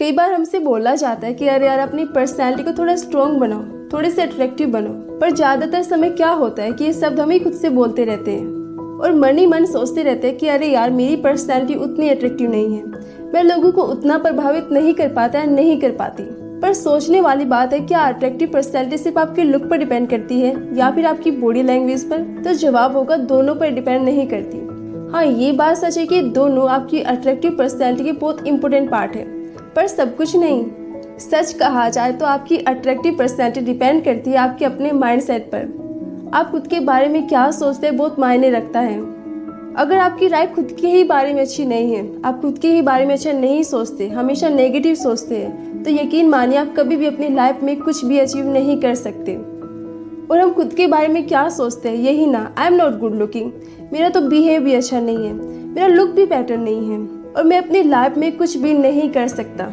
कई बार हमसे बोला जाता है कि अरे यार अपनी पर्सनैलिटी को थोड़ा स्ट्रॉन्ग बनाओ, थोड़े से अट्रैक्टिव बनो, पर ज़्यादातर समय क्या होता है कि ये शब्द हम ही खुद से बोलते रहते हैं और मन ही मन सोचते रहते हैं कि अरे यार मेरी पर्सनैलिटी उतनी अट्रैक्टिव नहीं है, मैं लोगों को उतना प्रभावित नहीं कर पाता या नहीं कर पाती। पर सोचने वाली बात है, क्या अट्रैक्टिव पर्सनैलिटी सिर्फ आपके लुक पर डिपेंड करती है या फिर आपकी बॉडी लैंग्वेज पर? तो जवाब होगा दोनों पर डिपेंड नहीं करती। हाँ, ये बात सच है कि दोनों आपकी अट्रैक्टिव पर्सनैलिटी के बहुत इंपॉर्टेंट पार्ट है, पर सब कुछ नहीं। सच कहा जाए तो आपकी अट्रैक्टिव पर्सनैलिटी डिपेंड करती है आपके अपने माइंडसेट पर। आप खुद के बारे में क्या सोचते हैं बहुत मायने रखता है। अगर आपकी राय खुद के ही बारे में अच्छी नहीं है, आप खुद के ही बारे में अच्छा नहीं सोचते, हमेशा नेगेटिव सोचते हैं, तो यकीन मानिए आप कभी भी अपनी लाइफ में कुछ भी अचीव नहीं कर सकते। और हम खुद के बारे में क्या सोचते हैं, यही ना, I am not good looking, मेरा तो बिहेव भी अच्छा नहीं है, मेरा लुक भी बेटर नहीं है और मैं अपनी लाइफ में कुछ भी नहीं कर सकता।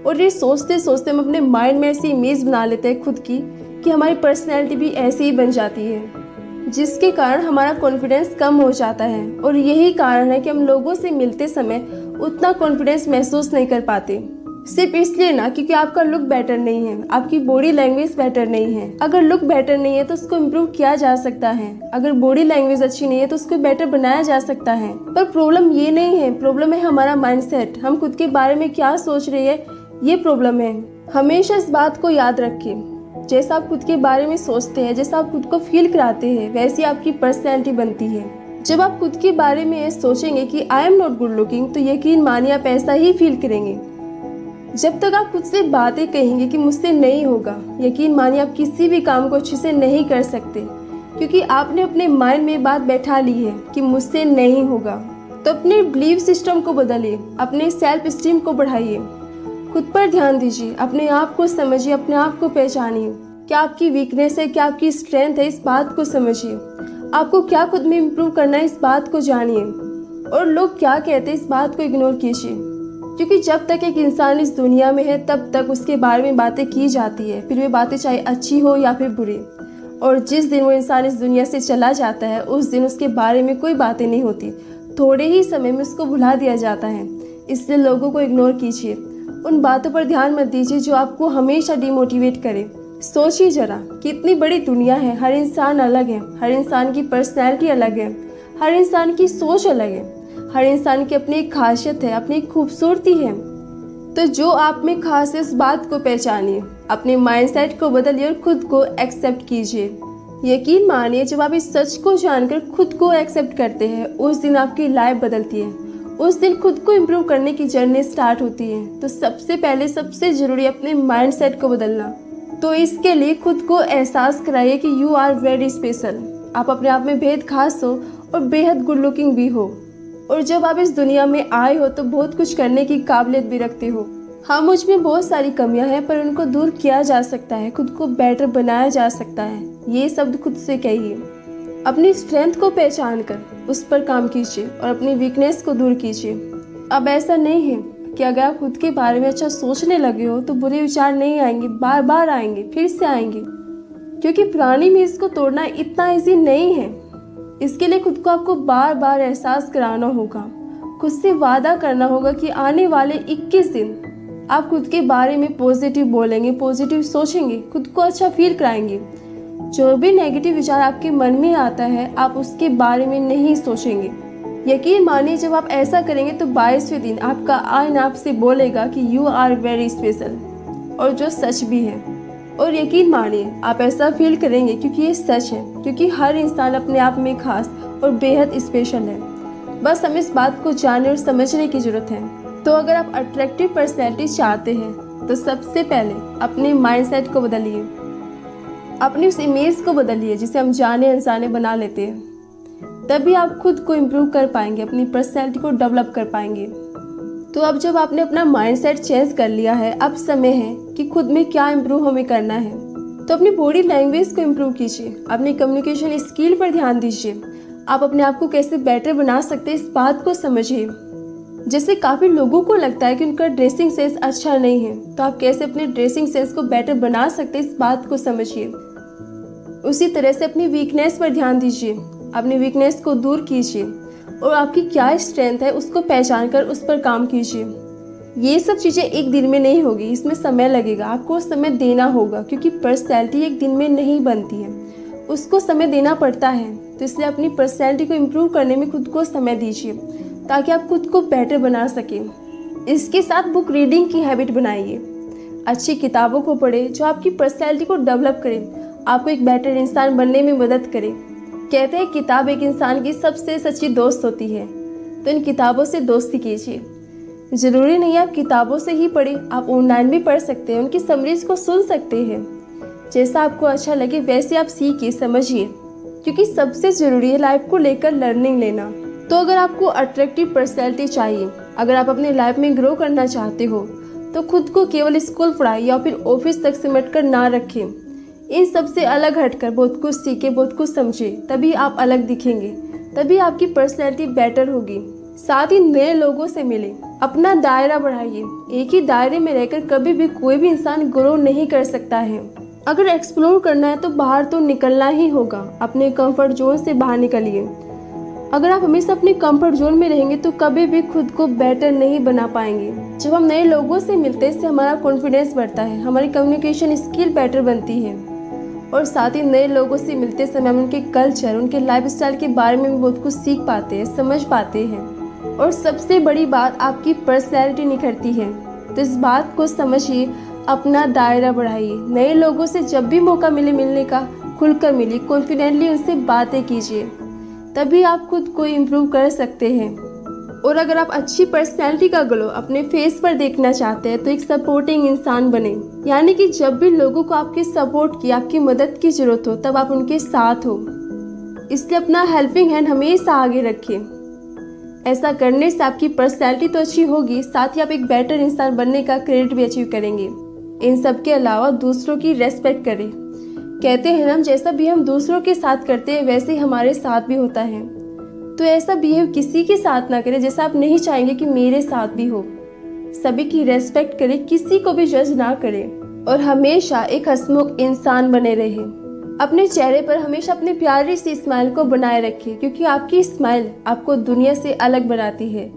और ये सोचते सोचते हम अपने माइंड में ऐसी इमेज बना लेते हैं खुद की कि हमारी पर्सनैलिटी भी ऐसी ही बन जाती है, जिसके कारण हमारा कॉन्फिडेंस कम हो जाता है। और यही कारण है कि हम लोगों से मिलते समय उतना कॉन्फिडेंस महसूस नहीं कर पाते, सिर्फ इसलिए ना क्योंकि आपका लुक बेटर नहीं है, आपकी बॉडी लैंग्वेज बेटर नहीं है। अगर लुक बेटर नहीं है तो उसको इम्प्रूव किया जा सकता है, अगर बॉडी लैंग्वेज अच्छी नहीं है तो उसको बेटर बनाया जा सकता है। पर प्रॉब्लम ये नहीं है, प्रॉब्लम है हमारा माइंडसेट, हम खुद के बारे में क्या सोच रहे हैं, ये प्रॉब्लम है। हमेशा इस बात को याद रखें, जैसा आप खुद के बारे में सोचते हैं, जैसा आप खुद को फील कराते हैं, वैसी आपकी पर्सनैलिटी बनती है। जब आप खुद के बारे में सोचेंगे कि I am not good looking, तो यकीन मानिए आप ऐसा ही फील करेंगे। जब तक आप खुद से बातें कहेंगे कि मुझसे नहीं होगा, यकीन मानिए आप किसी भी काम को अच्छे से नहीं कर सकते, क्योंकि आपने अपने माइंड में बात बैठा ली है कि मुझसे नहीं होगा। तो अपने बिलीफ सिस्टम को बदलिए, अपने सेल्फ स्टीम को बढ़ाइए, खुद पर ध्यान दीजिए, अपने आप को समझिए, अपने आप को पहचानिए। क्या आपकी वीकनेस है, क्या आपकी स्ट्रेंथ है, इस बात को समझिए। आपको क्या खुद में इम्प्रूव करना है, इस बात को जानिए। और लोग क्या कहते हैं, इस बात को इग्नोर कीजिए, क्योंकि जब तक एक इंसान इस दुनिया में है तब तक उसके बारे में बातें की जाती है, फिर वे बातें चाहे अच्छी हो या फिर बुरी। और जिस दिन वो इंसान इस दुनिया से चला जाता है, उस दिन उसके बारे में कोई बातें नहीं होती, थोड़े ही समय में उसको भुला दिया जाता है। इसलिए लोगों को इग्नोर कीजिए, उन बातों पर ध्यान मत दीजिए जो आपको हमेशा डिमोटिवेट करे। सोचिए जरा कि इतनी बड़ी दुनिया है, हर इंसान अलग है, हर इंसान की पर्सनैलिटी अलग है, हर इंसान की सोच अलग है, हर इंसान की अपनी एक खासियत है, अपनी एक खूबसूरती है। तो जो आप में खास है उस बात को पहचानिए, अपने माइंडसेट को बदलिए और खुद को एक्सेप्ट कीजिए। यकीन मानिए जब आप इस सच को जानकर खुद को एक्सेप्ट करते हैं, उस दिन आपकी लाइफ बदलती है, उस दिन खुद को इम्प्रूव करने की जर्नी स्टार्ट होती है। तो सबसे पहले सबसे ज़रूरी अपने माइंडसेट को बदलना। तो इसके लिए खुद को एहसास कराइए कि यू आर वेरी स्पेशल, आप अपने आप में बेहद खास हो और बेहद गुड लुकिंग भी हो। और जब आप इस दुनिया में आए हो तो बहुत कुछ करने की काबिलियत भी रखते हो। हाँ, मुझ में बहुत सारी कमियां हैं, पर उनको दूर किया जा सकता है, खुद को बेटर बनाया जा सकता है। ये शब्द खुद से कहिए। अपनी स्ट्रेंथ को पहचान कर उस पर काम कीजिए और अपनी वीकनेस को दूर कीजिए। अब ऐसा नहीं है कि अगर आप खुद के बारे में अच्छा सोचने लगे हो तो बुरे विचार नहीं आएंगे, बार बार आएंगे, फिर से आएंगे, क्योंकि पुरानी इमेज को तोड़ना इतना ईजी नहीं है। इसके लिए खुद को आपको बार बार एहसास कराना होगा, खुद से वादा करना होगा कि आने वाले 21 दिन आप खुद के बारे में पॉजिटिव बोलेंगे, पॉजिटिव सोचेंगे, खुद को अच्छा फील कराएंगे। जो भी नेगेटिव विचार आपके मन में आता है आप उसके बारे में नहीं सोचेंगे। यकीन मानिए जब आप ऐसा करेंगे तो 22वें दिन आपका आईना आपसे बोलेगा कि यू आर वेरी स्पेशल, और जो सच भी है। और यकीन मानिए आप ऐसा फील करेंगे क्योंकि ये सच है, क्योंकि हर इंसान अपने आप में खास और बेहद स्पेशल है। बस हमें इस बात को जानने और समझने की ज़रूरत है। तो अगर आप अट्रैक्टिव पर्सनैलिटी चाहते हैं तो सबसे पहले अपने माइंडसेट को बदलिए, अपनी उस इमेज को बदलिए जिसे हम जाने अनजाने बना लेते हैं। तभी आप खुद को इम्प्रूव कर पाएंगे, अपनी पर्सनैलिटी को डेवलप कर पाएंगे। तो अब जब आपने अपना माइंडसेट चेंज कर लिया है, अब समय है कि खुद में क्या इम्प्रूव हमें करना है। तो अपनी बॉडी लैंग्वेज को इम्प्रूव कीजिए, अपनी कम्युनिकेशन स्किल पर ध्यान दीजिए। आप अपने आप को कैसे बेटर बना सकते हैं इस बात को समझिए। जैसे काफ़ी लोगों को लगता है कि उनका ड्रेसिंग सेंस अच्छा नहीं है, तो आप कैसे अपने ड्रेसिंग सेंस को बेटर बना सकते हैं इस बात को समझिए। उसी तरह से अपनी वीकनेस पर ध्यान दीजिए, अपनी वीकनेस को दूर कीजिए और आपकी क्या स्ट्रेंथ है उसको पहचान कर उस पर काम कीजिए। ये सब चीज़ें एक दिन में नहीं होगी, इसमें समय लगेगा, आपको समय देना होगा, क्योंकि पर्सनैलिटी एक दिन में नहीं बनती है, उसको समय देना पड़ता है। तो इसलिए अपनी पर्सनैलिटी को इम्प्रूव करने में खुद को समय दीजिए ताकि आप खुद को बेटर बना सकें। इसके साथ बुक रीडिंग की हैबिट बनाइए, अच्छी किताबों को पढ़ें जो आपकी पर्सनैलिटी को डेवलप करें, आपको एक बेटर इंसान बनने में मदद करें। कहते हैं किताब एक इंसान की सबसे सच्ची दोस्त होती है, तो इन किताबों से दोस्ती कीजिए। ज़रूरी नहीं आप किताबों से ही पढ़ें, आप ऑनलाइन भी पढ़ सकते हैं, उनकी समरीज को सुन सकते हैं। जैसा आपको अच्छा लगे वैसे आप सीखिए, समझिए, क्योंकि सबसे ज़रूरी है लाइफ को लेकर लर्निंग लेना। तो अगर आपको अट्रैक्टिव पर्सनैलिटी चाहिए, अगर आप अपने लाइफ में ग्रो करना चाहते हो, तो खुद को केवल स्कूल पढ़ाई या फिर ऑफिस तक सिमट कर ना रखें। इन सब से अलग हटकर बहुत कुछ सीखें, बहुत कुछ समझें, तभी आप अलग दिखेंगे, तभी आपकी पर्सनैलिटी बेटर होगी। साथ ही नए लोगों से मिलें, अपना दायरा बढ़ाइए। एक ही दायरे में रहकर कभी भी कोई भी इंसान ग्रो नहीं कर सकता है। अगर एक्सप्लोर करना है तो बाहर तो निकलना ही होगा, अपने कंफर्ट जोन से बाहर निकलिए। अगर आप हमेशा अपने कंफर्ट जोन में रहेंगे तो कभी भी खुद को बेटर नहीं बना पाएंगे। जब हम नए लोगों से मिलते हैं इससे हमारा कॉन्फिडेंस बढ़ता है, हमारी कम्युनिकेशन स्किल बेटर बनती है, और साथ ही नए लोगों से मिलते समय हम उनके कल्चर, उनके लाइफस्टाइल के बारे में भी बहुत कुछ सीख पाते हैं, समझ पाते हैं। और सबसे बड़ी बात, आपकी पर्सनैलिटी निखरती है। तो इस बात को समझिए, अपना दायरा बढ़ाइए। नए लोगों से जब भी मौका मिले मिलने का, खुलकर मिलिए, कॉन्फिडेंटली उनसे बातें कीजिए, तभी आप खुद को इम्प्रूव कर सकते हैं। और अगर आप अच्छी पर्सनैलिटी का ग्लो अपने फेस पर देखना चाहते हैं तो एक सपोर्टिंग इंसान बने, यानी कि जब भी लोगों को आपके सपोर्ट की, आपकी मदद की जरूरत हो तब आप उनके साथ हो। इसलिए अपना हेल्पिंग हैंड हमेशा आगे रखें। ऐसा करने से आपकी पर्सनैलिटी तो अच्छी होगी, साथ ही आप एक बेटर इंसान बनने का क्रेडिट भी अचीव करेंगे। इन सब के अलावा दूसरों की रेस्पेक्ट करें। कहते हैं ना, जैसा भी हम दूसरों के साथ करते हैं वैसे ही हमारे साथ भी होता है। तो ऐसा बिहेव किसी के साथ ना करें जैसा आप नहीं चाहेंगे कि मेरे साथ भी हो। सभी की रेस्पेक्ट करें, किसी को भी जज ना करें, और हमेशा एक हंसमुख इंसान बने रहे। अपने चेहरे पर हमेशा अपने प्यारी सी स्माइल को बनाए रखें, क्योंकि आपकी स्माइल आपको दुनिया से अलग बनाती है,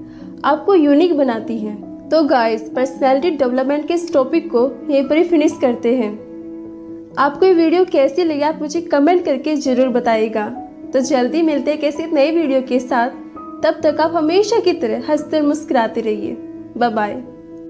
आपको यूनिक बनाती है। तो गाइस, पर्सनैलिटी डेवलपमेंट के इस टॉपिक को यहीं पर ही फिनिश करते हैं। आपको ये वीडियो कैसी लगी आप मुझे कमेंट करके ज़रूर बताइएगा। तो जल्दी मिलते हैं किसी नए वीडियो के साथ। तब तक आप हमेशा की तरह हंसते मुस्कुराते रहिए। Bye bye.